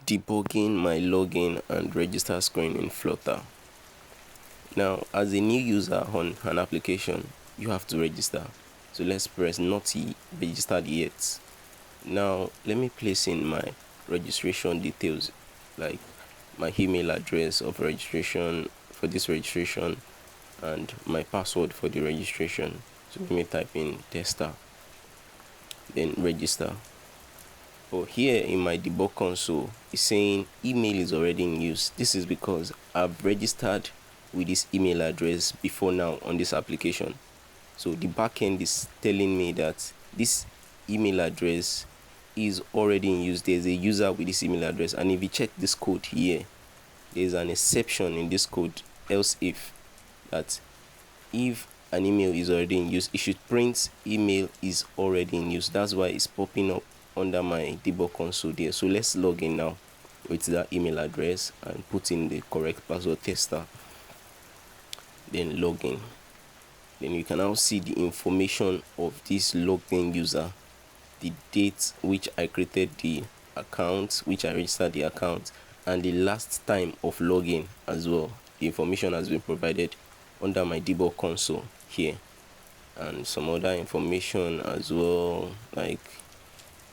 Debugging my login and register screen in Flutter. Now, as a new user on an application, you have to register. So let's press not registered yet. Now, let me place in my registration details, like my email address of registration for this registration and my password for the registration. So let me type in tester, then register. But here in my debug console, it's saying email is already in use. This is because I've registered with this email address before now on this application. So the backend is telling me that this email address is already in use. There's a user with this email address, and if you check this code here, there's an exception in this code, else if, that if an email is already in use, it should print email is already in use. That's why it's popping up under my debug console there. So let's log in now with that email address and put in the correct password, tester, then log in. Then you can now see the information of this logged in user, the date which I created the account, which I registered the account, and the last time of login as well. The information has been provided under my debug console here, and some other information as well, like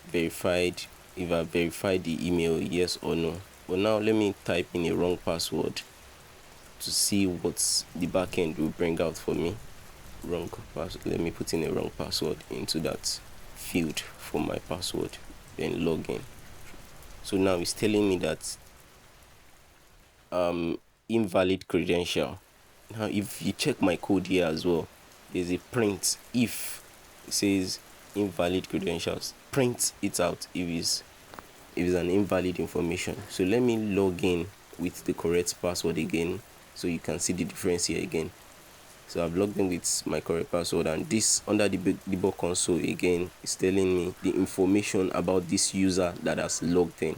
verified, if I verified the email, yes or no. But now let me type in a wrong password to see what the backend will bring out for me. Wrong password. Let me put in a wrong password into that field for my password, then log in. So now it's telling me that invalid credential. Now if you check my code here as well, there's a print. If it says invalid credentials, print it out if it's an invalid information. So let me log in with the correct password again, so you can see the difference here again. So I've logged in with my correct password, and this under the debug console again is telling me the information about this user that has logged in.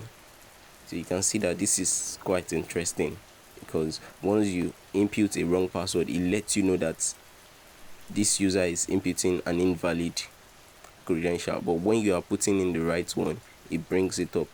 So you can see that this is quite interesting, because once you input a wrong password, it lets you know that this user is inputting an invalid credential. But when you are putting in the right one, it brings it up